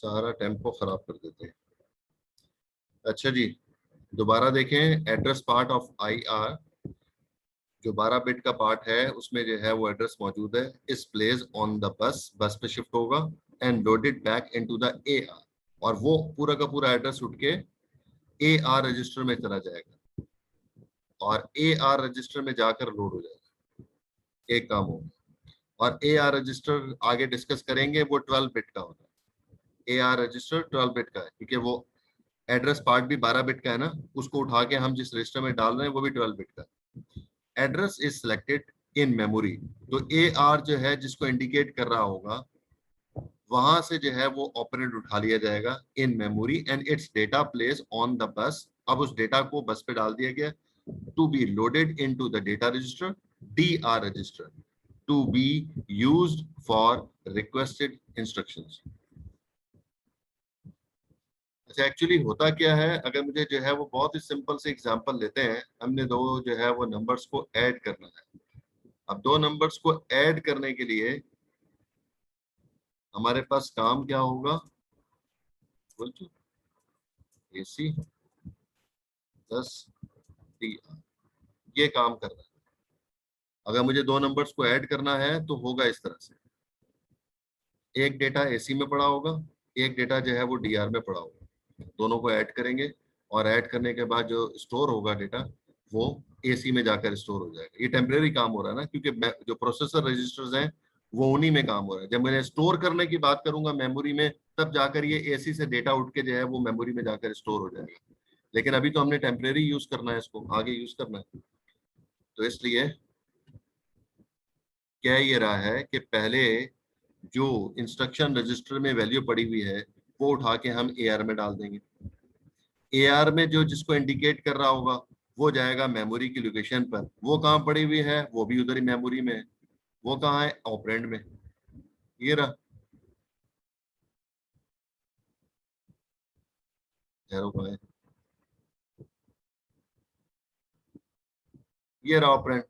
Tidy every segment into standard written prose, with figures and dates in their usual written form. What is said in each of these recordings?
सारा टेम्पो खराब कर देते हैं। अच्छा जी, दोबारा देखें। Address part of I R, जो 12 बिट का पार्ट है उसमें जो है वो एड्रेस मौजूद है। इस प्लेस ऑन द बस, बस पे शिफ्ट होगा and loaded back into the A R, और वो पूरा का पूरा एड्रेस उठ के ए आर रजिस्टर में चला जाएगा और ए आर रजिस्टर में जाकर लोड हो जाएगा। एक काम होगा। और ए आर रजिस्टर आगे डिस्कस करेंगे, वो 12 बिट का होता है। ए आर रजिस्टर 12 बिट का है क्योंकि वो एड्रेस पार्ट भी 12 बिट का है ना, उसको उठा के हम जिस रजिस्टर में डाल रहे हैं वो भी 12 बिट का है। Address is selected in memory, तो ए आर जो है जिसको इंडिकेट कर रहा होगा वहां से जो है वो ऑपरेंड उठा लिया जाएगा इन memory and it's data place on the बस। अब उस डेटा को बस पे डाल दिया गया to be loaded into the data register, D R register, to be used for requested instructions. अच्छा, एक्चुअली होता क्या है, अगर मुझे जो है वो बहुत ही सिंपल से एग्जांपल लेते हैं। हमने दो जो है वो नंबर्स को ऐड करना है। अब दो नंबर्स को ऐड करने के लिए हमारे पास काम क्या होगा, बोल तो AC 10 DR, ये काम कर रहा है। अगर मुझे दो नंबर्स को ऐड करना है तो होगा इस तरह से, एक डेटा AC में पड़ा होगा, एक डेटा जो है वो DR में पड़ा होगा। दोनों को ऐड करेंगे और ऐड करने के बाद जो स्टोर होगा डेटा वो AC में जाकर स्टोर हो जाएगा। ये टेम्परेरी काम हो रहा है ना, क्योंकि जो प्रोसेसर रजिस्टर्स हैं वो उन्हीं में काम हो रहा है। जब मैंने स्टोर करने की बात करूंगा मेमोरी में, तब जाकर ये AC से डेटा उठ के जो है वो मेमोरी में जाकर स्टोर हो जाएगा। लेकिन अभी तो हमने टेम्परेरी यूज करना है, इसको आगे यूज करना है। तो इसलिए कह ये रहा है कि पहले जो इंस्ट्रक्शन रजिस्टर में वैल्यू पड़ी हुई है वो उठा के हम AR में डाल देंगे। AR में जो जिसको इंडिकेट कर रहा होगा वो जाएगा मेमोरी की लोकेशन पर। वो कहाँ पड़ी हुई है, वो भी उधर ही मेमोरी में है। वो कहाँ है, ऑपरेंड में। ये रहा, एरो कहाँ है, ये रहा ऑपरेंड।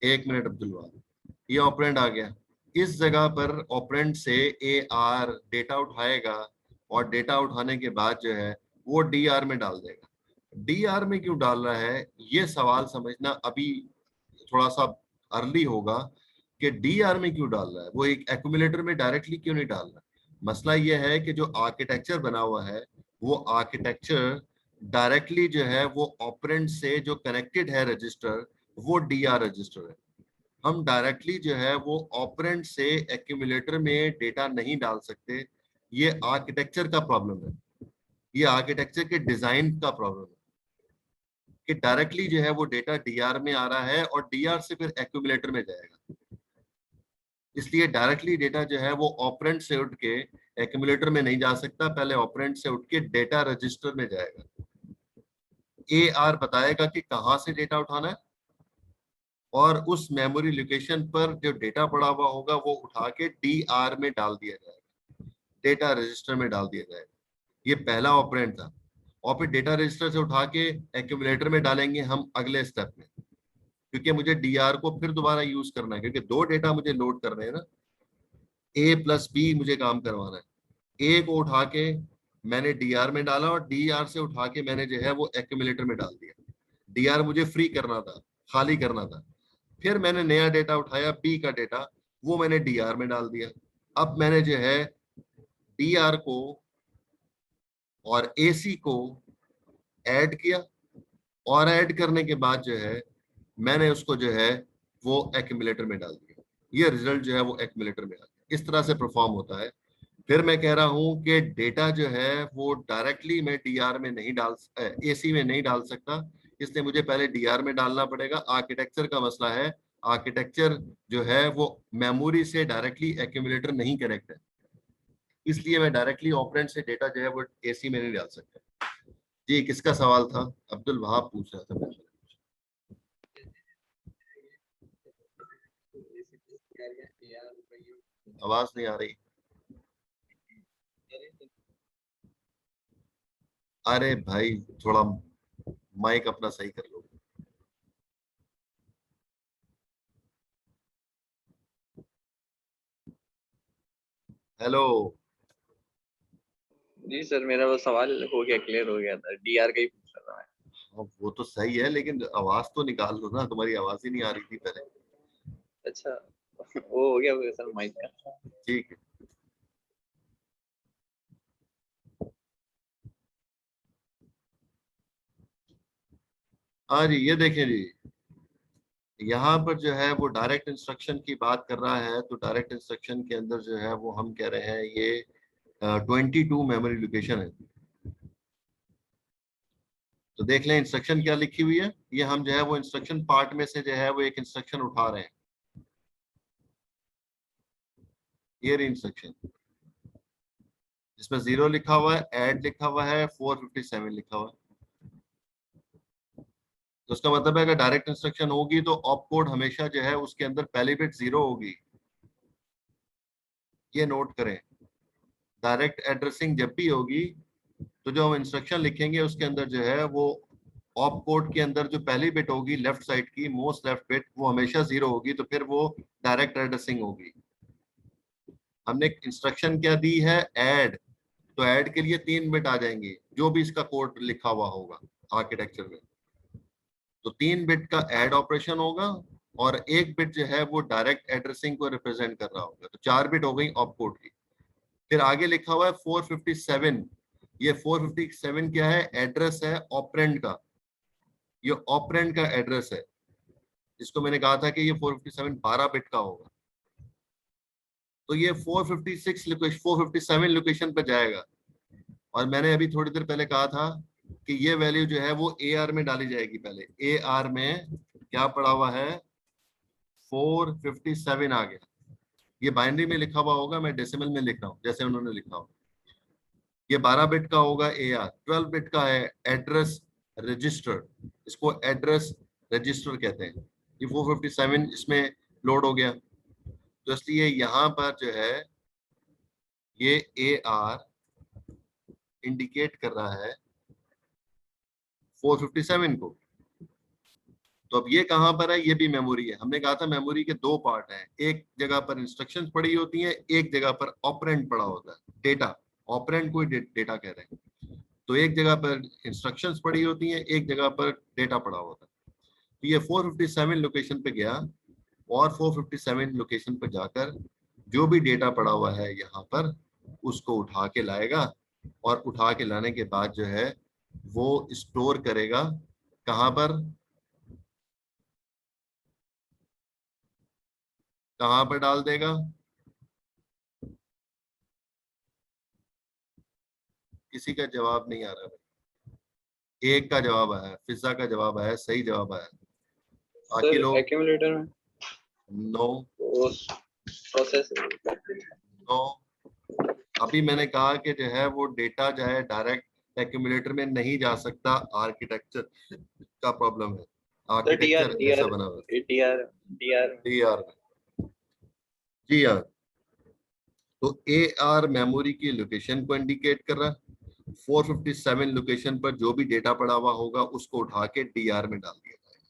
एक मिनट अब्दुल, ये ऑपरेंड आ गया। इस जगह पर ऑपरेंड से AR डेटा उठाएगा और डेटा उठाने के बाद जो है वो DR में डाल देगा। DR में क्यों डाल रहा है, ये सवाल समझना अभी थोड़ा सा अर्ली होगा कि DR में क्यों डाल रहा है, वो एक एक्यूमुलेटर में डायरेक्टली क्यों नहीं डाल रहा। मसला ये है कि जो आर्किटेक्चर बना हुआ है वो आर्किटेक्चर डायरेक्टली जो है वो ऑपरेंड से जो कनेक्टेड है रजिस्टर, वो DR रजिस्टर है। हम डायरेक्टली जो है वो ऑपरेंड से एक्यूमुलेटर में डेटा नहीं डाल सकते। ये आर्किटेक्चर का प्रॉब्लम है, ये आर्किटेक्चर के डिजाइन का प्रॉब्लम है कि डायरेक्टली जो है वो डेटा DR में आ रहा है और DR से फिर एक्यूमुलेटर में जाएगा। इसलिए डायरेक्टली डेटा जो है वो ऑपरेंड से उठ के एक्यूमुलेटर में नहीं जा सकता, पहले ऑपरेंड से उठ के डेटा रजिस्टर में जाएगा। AR बताएगा कि कहां से डेटा उठाना है और उस मेमोरी लोकेशन पर जो डेटा पड़ा हुआ होगा वो उठा के DR में डाल दिया जाएगा, डेटा रजिस्टर में डाल दिया जाएगा। ये पहला ऑपरेंड था। और फिर डेटा रजिस्टर से उठा के एक्यूमुलेटर में डालेंगे हम अगले स्टेप में, क्योंकि मुझे DR को फिर दोबारा यूज करना है, क्योंकि दो डेटा मुझे लोड करने हैं ना। A+B मुझे काम करवाना है। A को उठा के मैंने DR में डाला और DR से उठा के मैंने जो है वो एक्यूमुलेटर में डाल दिया। DR मुझे फ्री करना था, खाली करना था। फिर मैंने नया डेटा उठाया, B का डेटा, वो मैंने DR में डाल दिया। अब मैंने जो है DR को और AC को ऐड किया और ऐड करने के बाद जो है मैंने उसको जो है वो एक्यूमुलेटर में डाल दिया। ये रिजल्ट जो है वो एक्यूमुलेटर में आ गया। इस तरह से परफॉर्म होता है। फिर मैं कह रहा हूं कि डेटा जो है वो डायरेक्टली मैं DR में नहीं डाल, AC में नहीं डाल सकता, इसलिए मुझे पहले DR में डालना पड़ेगा। आर्किटेक्चर का मसला है। आर्किटेक्चर जो है वो मेमोरी से डायरेक्टली एक्यूमुलेटर नहीं कनेक्ट है, इसलिए मैं डायरेक्टली ऑपरेंड से डेटा जो है वो AC में नहीं डाल सकता। जी, किसका सवाल था, अब्दुल वहाब पूछ रहा था मुझे। आवाज नहीं आ रही। अरे भाई, थोड़ा माइक अपना सही कर लो। हेलो, जी सर, मेरा वो सवाल हो गया, क्लियर हो गया था, डीआर का ही पूछ रहा था मैं। अब वो तो सही है, लेकिन आवाज तो निकाल लो ना, तुम्हारी आवाज ही नहीं आ रही थी पहले। अच्छा वो हो गया सर माइक का। ठीक है। हाँ जी, ये देखें जी, यहाँ पर जो है वो डायरेक्ट इंस्ट्रक्शन की बात कर रहा है। तो डायरेक्ट इंस्ट्रक्शन के अंदर जो है वो हम कह रहे हैं ये 22 मेमोरी लोकेशन है। तो देख लें इंस्ट्रक्शन क्या लिखी हुई है। ये हम जो है वो इंस्ट्रक्शन पार्ट में से जो है वो एक इंस्ट्रक्शन उठा रहे हैं। ये रही इंस्ट्रक्शन, जिसमें 0 लिखा हुआ है, ऐड लिखा हुआ है, 457 लिखा हुआ है। तो उसका मतलब है अगर डायरेक्ट इंस्ट्रक्शन होगी तो ऑप कोड हमेशा जो है उसके अंदर पहली बिट 0 होगी। ये नोट करें, डायरेक्ट एड्रेसिंग जब भी होगी तो जो हम इंस्ट्रक्शन लिखेंगे उसके अंदर जो है वो ऑप कोड के अंदर जो पहली बिट होगी लेफ्ट साइड की मोस्ट लेफ्ट बिट वो हमेशा 0 होगी। तो फिर वो डायरेक्ट एड्रेसिंग होगी। हमने इंस्ट्रक्शन क्या दी है, ऐड। तो ऐड के लिए 3 बिट आ जाएंगी जो भी इसका कोड लिखा हुआ होगा आर्किटेक्चर में। तो 3 बिट का ऐड ऑपरेशन होगा और 1 बिट जो है वो डायरेक्ट एड्रेसिंग को रिप्रेजेंट कर रहा होगा। तो 4 बिट हो गई ऑप कोड की। फिर आगे लिखा हुआ है 457। ये 457 क्या है, एड्रेस है ऑपरेंड का। ये ऑपरेंड का एड्रेस है, जिसको मैंने कहा था कि ये 457 12 बिट का होगा। तो ये 456 लोकेशन 457 लोकेशन पर जाएगा। और मैंने अभी थोड़ी देर पहले कहा था कि ये वैल्यू जो है वो ए आर में डाली जाएगी। पहले ए आर में क्या पड़ा हुआ है, 457 आ गया। ये बाइनरी में लिखा हुआ होगा, मैं डेसिमल में लिख रहा हूँ जैसे उन्होंने लिखा हो। ये 12 बिट का होगा ए आर। 12 बिट का है एड्रेस रजिस्टर, इसको एड्रेस रजिस्टर कहते हैं। ये 457 इसमें लोड हो गया। तो इसलिए यहाँ पर जो है ये ए आर इंडिकेट कर रहा है 457 को। तो अब ये कहां पर है, ये भी मेमोरी है। हमने कहा था मेमोरी के 2 पार्ट हैं, एक जगह पर इंस्ट्रक्शंस पड़ी होती हैं, एक जगह पर ऑपरेंड पड़ा होता है, डेटा। ऑपरेंड को ही डेटा कह रहे हैं। तो एक जगह पर इंस्ट्रक्शंस पड़ी होती हैं, एक जगह पर डेटा पड़ा होता है। तो ये 457 लोकेशन पे गया और 457 लोकेशन पर जाकर जो भी डेटा पड़ा हुआ है यहाँ पर उसको उठा के लाएगा। और उठा के लाने के बाद जो है वो स्टोर करेगा कहाँ पर, कहाँ पर डाल देगा। किसी का जवाब नहीं आ रहा भाई। एक का जवाब आया, फिजा का जवाब आया, सही जवाब आया। बाकी सर लोग एक्यूमुलेटर में नो। प्रोसेस। नो। अभी मैंने कहा कि जो है वो डेटा जो है डायरेक्ट एक्यूमुलेटर में नहीं जा सकता, आर्किटेक्चर का प्रॉब्लम है। सर डीआर आर्किटेक्चर ऐसा डीआर बना हुआ डीआर डीआर है। डी आर, जी हाँ। तो ए आर मेमोरी की लोकेशन को इंडिकेट कर रहा है। 457 लोकेशन पर जो भी डेटा पड़ा हुआ होगा उसको उठा के डी आर में डाल दिया जाएगा।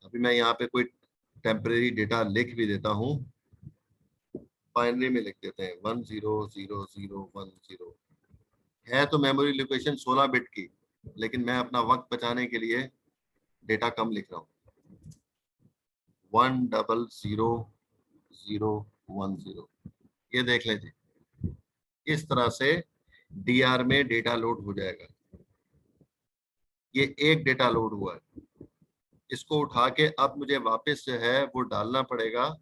अभी मैं यहाँ पे कोई टेम्परेरी डेटा लिख भी देता हूँ, बाइनरी में लिख देते हैं 100010। है तो मेमोरी लोकेशन 16 बिट की, लेकिन मैं अपना वक्त बचाने के लिए डेटा कम लिख रहा हूँ। 100010। ये देख लें जी, इस तरह से डीआर में डेटा लोड हो जाएगा। ये एक डेटा लोड हुआ है, इसको उठा के अब मुझे वापस जो है वो डालना पड़ेगा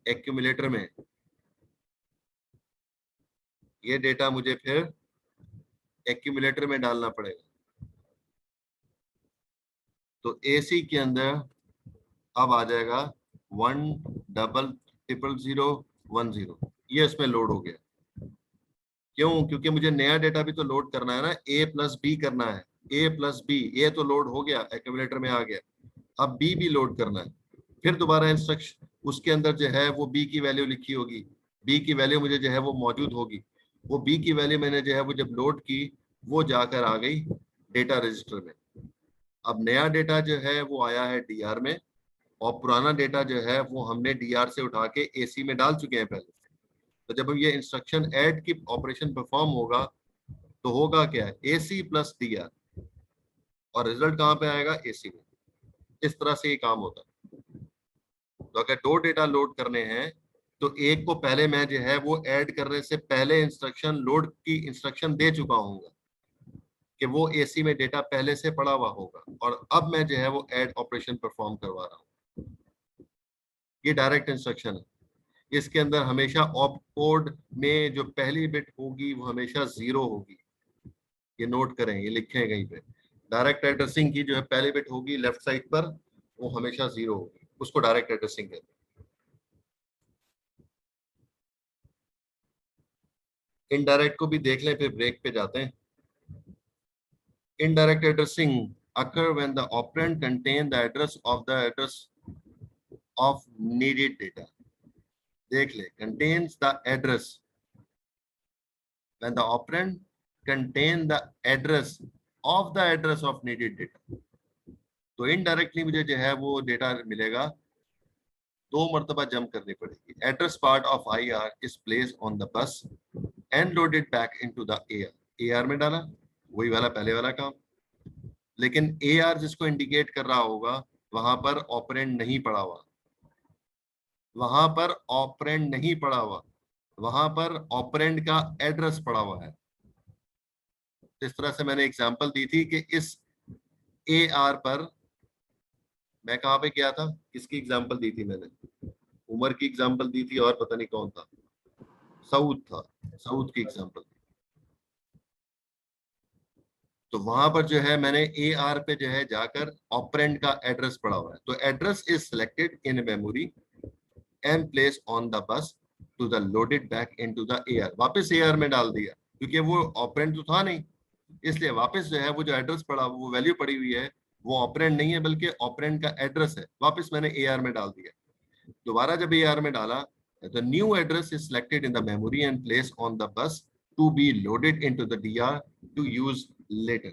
एक्यूमुलेटर में। ये डेटा मुझे फिर एक्यूमुलेटर में डालना पड़ेगा। तो एसी के अंदर अब आ जाएगा 100010, ये इसमें लोड हो गया। क्यों? क्योंकि मुझे नया डेटा भी तो लोड करना है ना, ए प्लस बी करना है। ए प्लस बी, ए तो लोड हो गया, एक्यूमुलेटर में आ गया। अब बी भी लोड करना है। फिर दोबारा इंस्ट्रक्शन उसके अंदर जो है वो बी की वैल्यू लिखी होगी, बी की वैल्यू मुझे जो है वो मौजूद होगी। वो बी की वैल्यू मैंने जो है वो जब लोड की वो जाकर आ गई डेटा रजिस्टर में। अब नया डेटा जो है वो आया है डीआर में, और पुराना डेटा जो है वो हमने डीआर से उठा के एसी में डाल चुके हैं पहले। तो जब ये इंस्ट्रक्शन ऐड की ऑपरेशन परफॉर्म होगा तो होगा क्या, AC प्लस DR, और रिजल्ट कहाँ पे आएगा, AC में। इस तरह से ये काम होता है। तो अगर दो डेटा लोड करने हैं तो एक को पहले मैं जो है वो ऐड करने से पहले इंस्ट्रक्शन लोड की इंस्ट्रक्शन दे चुका हूँ कि वो AC में डेटा पहले से पड़ा हुआ होगा, और अब मैं जो है वो ऐड ऑपरेशन परफॉर्म करवा रहा हूँ। ये डायरेक्ट इंस्ट्रक्शन है। इसके अंदर हमेशा ऑप कोड में जो पहली बिट होगी वो हमेशा 0 होगी। ये नोट करें, ये लिखें कहीं पे। डायरेक्ट एड्रेसिंग की जो है पहली बिट होगी लेफ्ट साइड पर, वो हमेशा 0 होगी, उसको डायरेक्ट एड्रेसिंग कहते हैं। इनडायरेक्ट को भी देख लें, फिर ब्रेक पे जाते हैं। Indirect addressing occur when the operand contain the address of the address of needed data. देख ले, contains the address, when the operand contain the address of the address of needed data. तो indirectly मुझे जो है वो data मिलेगा, दो मरतबा जंप करनी पड़ेगी। Address part of IR is place on the बस and loaded back into the AR में डाला, वही वाला पहले वाला काम। लेकिन AR जिसको इंडिकेट कर रहा होगा वहां पर ऑपरेंड नहीं पड़ा हुआ, वहां पर ऑपरेंड नहीं पड़ा हुआ, वहां पर ऑपरेंड का एड्रेस पड़ा हुआ है। इस तरह से मैंने एग्जांपल दी थी कि इस AR पर मैं कहां पे गया था, किसकी एग्जांपल दी थी मैंने, उमर की एग्जांपल दी थी, और पता नहीं कौन था, सऊद था, सऊद की एग्जांपल। तो वहां पर जो है मैंने AR पे जो है जाकर ऑपरेंड का एड्रेस पड़ा हुआ है, तो address is selected in memory and place on the bus to the loaded back into the AR। वापस AR में डाल दिया क्योंकि वो ऑपरेंड तो था नहीं, इसलिए वापस जो है वो जो एड्रेस पड़ा, वो वैल्यू पड़ी हुई है, वो ऑपरेंड नहीं है बल्कि ऑपरेंड का एड्रेस है, वापस मैंने AR में डाल दिया। दोबारा जब AR में डाला, the new address is selected in the memory and placed on the bus to be loaded into the DR to use later।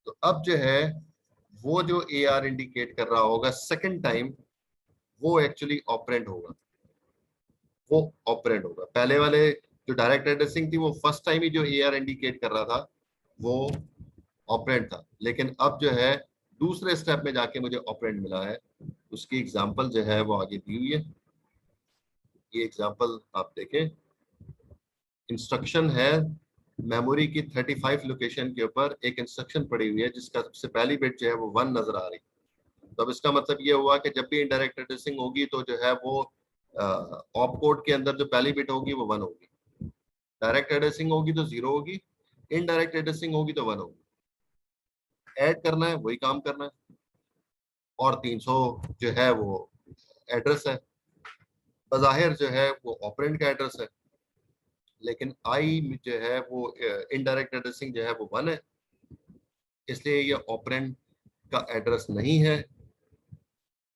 तो अब जो है वो जो AR इंडिकेट कर रहा होगा सेकंड टाइम, वो एक्चुअली ऑपरेंड होगा, वो ऑपरेंड होगा। पहले वाले जो डायरेक्ट एड्रेसिंग थी वो फर्स्ट टाइम ही जो AR इंडिकेट कर रहा था वो ऑपरेंड था, लेकिन अब जो है दूसरे स्टेप में जाके मुझे ऑपरेंड मिला है। उसकी एग्जांपल जो है वो आगे दी हुई है, ये एग्जांपल आप देखें। इंस्ट्रक्शन है मेमोरी की 35 लोकेशन के ऊपर एक इंस्ट्रक्शन पड़ी हुई है जिसका सबसे पहली बिट जो है वो 1 नजर आ रही है। तो अब इसका मतलब ये हुआ कि जब भी इनडायरेक्ट एड्रेसिंग होगी तो जो है वो ऑप कोड के अंदर जो पहली बिट होगी वो 1 होगी, डायरेक्ट एड्रेसिंग होगी तो 0 होगी, इनडायरेक्ट एड्रेसिंग होगी तो 1 होगी। ऐड करना है, वही काम करना है, और 300 जो है वो एड्रेस है, बज़ाहिर जो है वो ऑपरेंड का एड्रेस है, लेकिन आई जो है वो इनडायरेक्ट एड्रेसिंग जो है वो 1 है, इसलिए ये ऑपरेंड का एड्रेस नहीं है।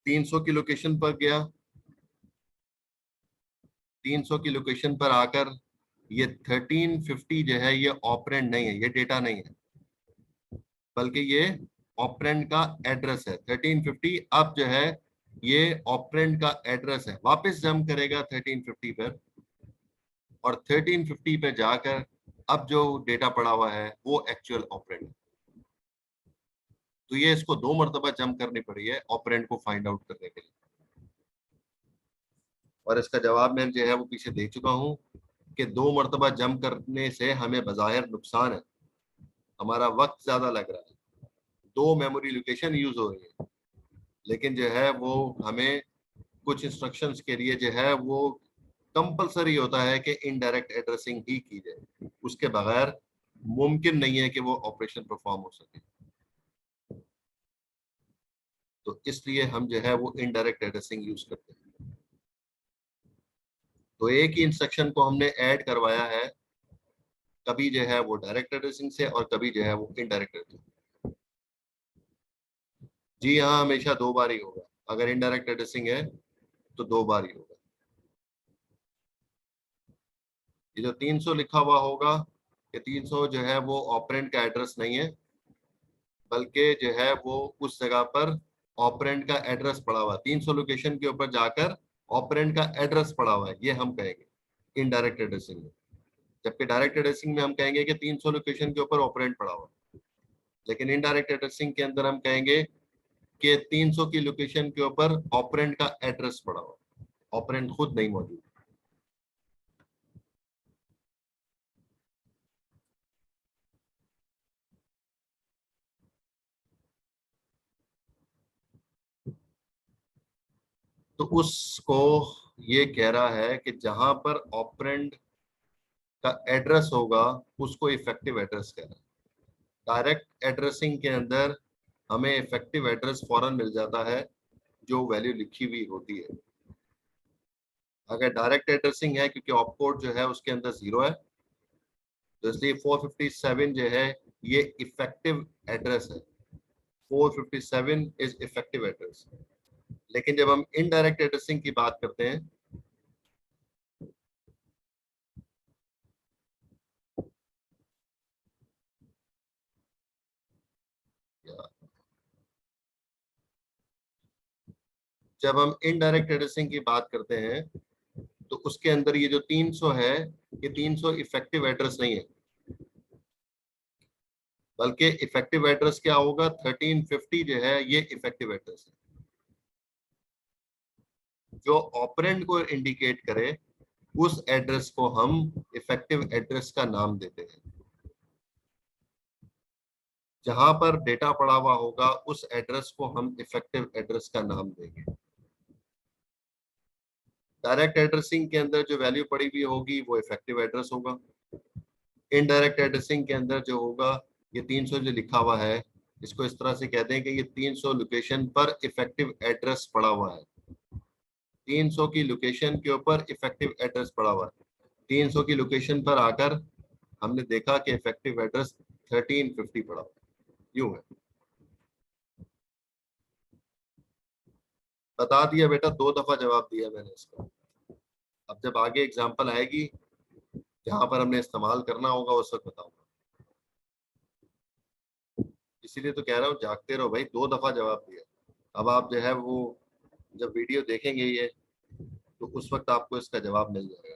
300 की लोकेशन पर गया, 300 की लोकेशन पर आकर ये 1350 जो है ये ऑपरेंड नहीं है, ये डेटा नहीं है, बल्कि ये ऑपरेंड का एड्रेस है। 1350 अब जो है ये ऑपरेंड का एड्रेस है, वापस जंप करेगा 1350 पर, और 1350 पे जाकर अब जो डेटा पड़ा हुआ है वो एक्चुअल ऑपरेंड है। तो ये इसको 2 मरतबा जंप करनी पड़ी है ऑपरेंड को फाइंड आउट करने के लिए, और इसका जवाब मैं जो है वो पीछे दे चुका हूँ कि 2 मरतबा जंप करने से हमें बज़ाहिर नुकसान है, हमारा वक्त ज्यादा लग रहा है, 2 मेमोरी लोकेशन यूज हो रही है, लेकिन जो है वो हमें कुछ इंस्ट्रक्शंस के लिए जो है वो कंपलसरी होता है कि इनडायरेक्ट एड्रेसिंग ही की जाए, उसके बगैर मुमकिन नहीं है कि वो ऑपरेशन परफॉर्म हो सके। तो इसलिए हम जो है वो इनडायरेक्ट एड्रेसिंग यूज करते हैं। तो एक ही इंस्ट्रक्शन को हमने ऐड करवाया है, कभी जो है वो डायरेक्ट एड्रेसिंग से और कभी जो है वो इनडायरेक्ट एड्रेसिंग। जी हाँ, हमेशा 2 बार ही होगा, अगर इनडायरेक्ट एड्रेसिंग है तो 2 बार ही होगा। ये जो 300 लिखा हुआ होगा, ये 300 जो है वो ऑपरेंड का एड्रेस नहीं है, बल्कि जो है वो उस जगह पर ऑपरेंड का एड्रेस पड़ा हुआ, 300 लोकेशन के ऊपर जाकर ऑपरेंड का एड्रेस पड़ा हुआ है, ये हम कहेंगे इनडायरेक्ट एड्रेसिंग में। जबकि डायरेक्ट एड्रेसिंग में हम कहेंगे कि 300 लोकेशन के ऊपर ऑपरेंड पड़ा हुआ है, लेकिन इनडायरेक्ट एड्रेसिंग के अंदर हम कहेंगे कि 300 की लोकेशन के ऊपर ऑपरेंड का एड्रेस पड़ा हुआ है, ऑपरेंड खुद नहीं मौजूद। तो उसको ये कह रहा है कि जहां पर ऑपरेंड का एड्रेस होगा उसको इफेक्टिव एड्रेस कह रहा है। डायरेक्ट एड्रेसिंग के अंदर हमें इफेक्टिव एड्रेस फौरन मिल जाता है जो वैल्यू लिखी हुई होती है। अगर डायरेक्ट एड्रेसिंग है, क्योंकि ऑपकोड जो है उसके अंदर 0 है, तो इसलिए 457 जो है ये इफेक्टिव एड्रेस है। 457 इज इफेक्टिव एड्रेस। लेकिन जब हम इनडायरेक्ट एड्रेसिंग की बात करते हैं, जब हम इनडायरेक्ट एड्रेसिंग की बात करते हैं तो उसके अंदर ये जो 300 है, ये 300 इफेक्टिव एड्रेस नहीं है, बल्कि इफेक्टिव एड्रेस क्या होगा, 1350 जो है ये इफेक्टिव एड्रेस है, जो ऑपरेंड को इंडिकेट करे उस एड्रेस को हम इफेक्टिव एड्रेस का नाम देते हैं। जहां पर डेटा पड़ा हुआ होगा उस एड्रेस को हम इफेक्टिव एड्रेस का नाम देंगे। डायरेक्ट एड्रेसिंग के अंदर जो वैल्यू पड़ी हुई होगी वो इफेक्टिव एड्रेस होगा। इनडायरेक्ट एड्रेसिंग के अंदर जो होगा, ये 300 जो लिखा हुआ है, इसको इस तरह से कहते हैं कि ये 300 लोकेशन पर इफेक्टिव एड्रेस पड़ा हुआ है। 300 की लोकेशन के ऊपर इफेक्टिव एड्रेस पड़ा हुआ है। 300 की लोकेशन पर आकर हमने देखा कि इफेक्टिव एड्रेस 1350 पड़ा हुआ है। यूं है, बता दिया बेटा, 2 दफा जवाब दिया मैंने इसका। अब जब आगे एग्जांपल आएगी जहां पर हमने इस्तेमाल करना होगा उस वक्त बताऊंगा। इसीलिए तो कह रहा हूँ जागते रहो भाई, 2 दफा जवाब दिया। अब आप जो है वो जब वीडियो देखेंगे ये, तो उस वक्त आपको इसका जवाब मिल जाएगा।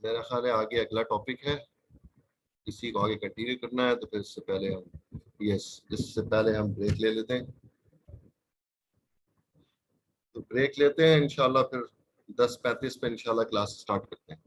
मेरा ख्याल है आगे अगला टॉपिक है, इसी को आगे कंटिन्यू करना है। तो फिर इससे पहले हम, यस, इससे पहले हम ब्रेक ले लेते हैं। तो ब्रेक लेते हैं इंशाल्लाह, फिर 10:35 पे इंशाल्लाह क्लास स्टार्ट करते हैं।